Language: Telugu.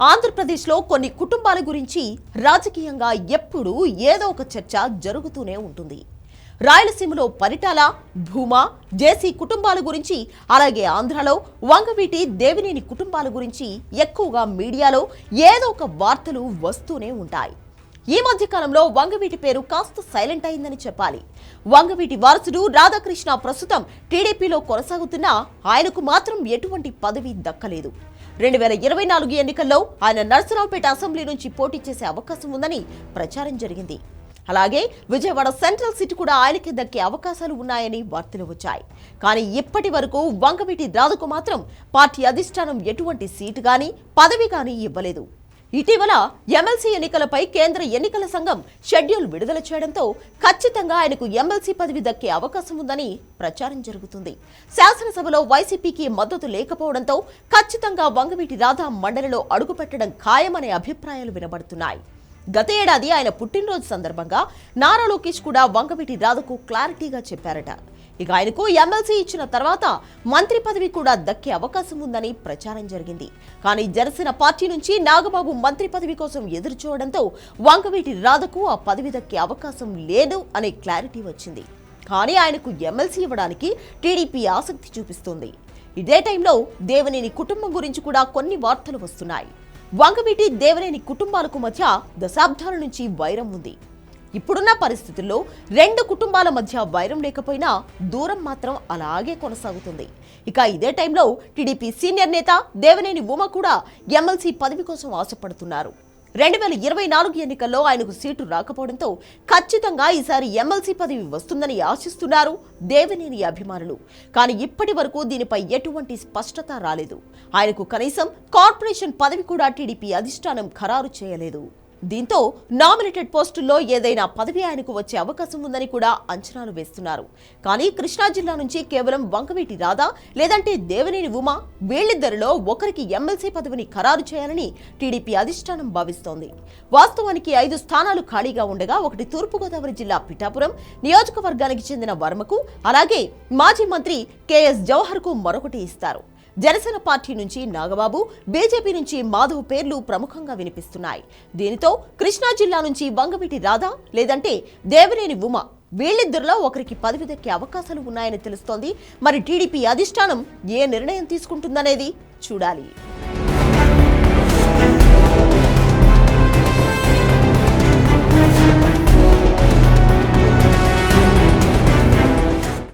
ఆంధ్రప్రదేశ్లో కొన్ని కుటుంబాల గురించి రాజకీయంగా ఎప్పుడూ ఏదో ఒక చర్చ జరుగుతూనే ఉంటుంది. రాయలసీమలో పరిటాల, భూమా, జేసీ కుటుంబాల గురించి, అలాగే ఆంధ్రలో వంగవీటి, దేవినేని కుటుంబాల గురించి ఎక్కువగా మీడియాలో ఏదో ఒక వార్తలు వస్తూనే ఉంటాయి. ఈ మధ్య కాలంలో వంగవీటి పేరు కాస్త సైలెంట్ అయిందని చెప్పాలి. వంగవీటి వారసుడు రాధాకృష్ణ ప్రస్తుతం టీడీపీలో కొనసాగుతున్నా ఆయనకు మాత్రం ఎటువంటి పదవి దక్కలేదు. 2024 ఎన్నికల్లో ఆయన నర్సరావుపేట అసెంబ్లీ నుంచి పోటీ చేసే అవకాశం ఉందని ప్రచారం జరిగింది. అలాగే విజయవాడ సెంట్రల్ సీటు కూడా ఆయనకి దక్కే అవకాశాలు ఉన్నాయని వార్తలు వచ్చాయి. కానీ ఇప్పటి వరకు వంగవీటి రాధకు మాత్రం పార్టీ అధిష్టానం ఎటువంటి సీటు గానీ పదవి గానీ ఇవ్వలేదు. ఇటీవల ఎమ్మెల్సీ ఎన్నికలపై కేంద్ర ఎన్నికల సంఘం షెడ్యూల్ విడుదల చేయడంతో ఖచ్చితంగా ఆయనకు ఎమ్మెల్సీ పదవి దక్కే అవకాశం ఉందని ప్రచారం జరుగుతుంది. శాసనసభలో వైసీపీకి మద్దతు లేకపోవడంతో ఖచ్చితంగా వంగవీటి రాధ మండలిలో అడుగుపెట్టడం ఖాయమనే అభిప్రాయాలు వినబడుతున్నాయి. గత ఏడాది ఆయన పుట్టినరోజు సందర్భంగా నారా లోకేష్ కూడా వంగవీటి రాధకు క్లారిటీగా చెప్పారట. ఇక ఆయనకు ఎమ్మెల్సీ ఇచ్చిన తర్వాత మంత్రి పదవి కూడా దక్కే అవకాశం ఉందని ప్రచారం జరిగింది. కానీ జనసేన పార్టీ నుంచి నాగబాబు మంత్రి పదవి కోసం ఎదురు చూడడంతో వంగవీటి రాధకు ఆ పదవి దక్కే అవకాశం లేదు అనే క్లారిటీ వచ్చింది. కానీ ఆయనకు ఎమ్మెల్సీ ఇవ్వడానికి టీడీపీ ఆసక్తి చూపిస్తోంది. ఇదే టైంలో దేవినేని కుటుంబం గురించి కూడా కొన్ని వార్తలు వస్తున్నాయి. వంగవీటి, దేవినేని కుటుంబాలకు మధ్య దశాబ్దాల నుంచి వైరం ఉంది. ఇప్పుడున్న పరిస్థితుల్లో రెండు కుటుంబాల మధ్య వైరం లేకపోయినా దూరం మాత్రం అలాగే కొనసాగుతుంది. ఇక ఇదే టైంలో టీడీపీ సీనియర్ నేత దేవినేని ఉమ కూడా ఎమ్మెల్సీ పదవి కోసం ఆశపడుతున్నారు. 2024 ఎన్నికల్లో ఆయనకు సీటు రాకపోవడంతో ఖచ్చితంగా ఈసారి ఎమ్మెల్సీ పదవి వస్తుందని ఆశిస్తున్నారు దేవినేని అభిమానులు. కానీ ఇప్పటి వరకు దీనిపై ఎటువంటి స్పష్టత రాలేదు. ఆయనకు కనీసం కార్పొరేషన్ పదవి కూడా టీడీపీ అధిష్టానం ఖరారు చేయలేదు. దీంతో నామినేటెడ్ పోస్టుల్లో ఏదైనా పదవి ఆయనకు వచ్చే అవకాశం ఉందని కూడా అంచనాలు వేస్తున్నారు. కానీ కృష్ణా జిల్లా నుంచి కేవలం వంగవీటి రాధ లేదంటే దేవినేని ఉమ వీళ్ళిద్దరిలో ఒకరికి ఎమ్మెల్సీ పదవిని ఖరారు చేయాలని టీడీపీ అధిష్టానం భావిస్తోంది. వాస్తవానికి 5 స్థానాలు ఖాళీగా ఉండగా ఒకటి తూర్పుగోదావరి జిల్లా పిఠాపురం నియోజకవర్గానికి చెందిన వర్మకు, అలాగే మాజీ మంత్రి కేఎస్ జవహర్ కు మరొకటి ఇస్తారు. జనసేన పార్టీ నుంచి నాగబాబు, బీజేపీ నుంచి మాధవ్ పేర్లు ప్రముఖంగా వినిపిస్తున్నాయి. దీనితో కృష్ణా జిల్లా నుంచి వంగవీటి రాధ లేదంటే దేవినేని ఉమ వీళ్ళిద్దరిలో ఒకరికి పదవి దక్కే అవకాశాలు ఉన్నాయని తెలుస్తోంది. మరి టీడీపీ అధిష్టానం ఏ నిర్ణయం తీసుకుంటుందనేది చూడాలి.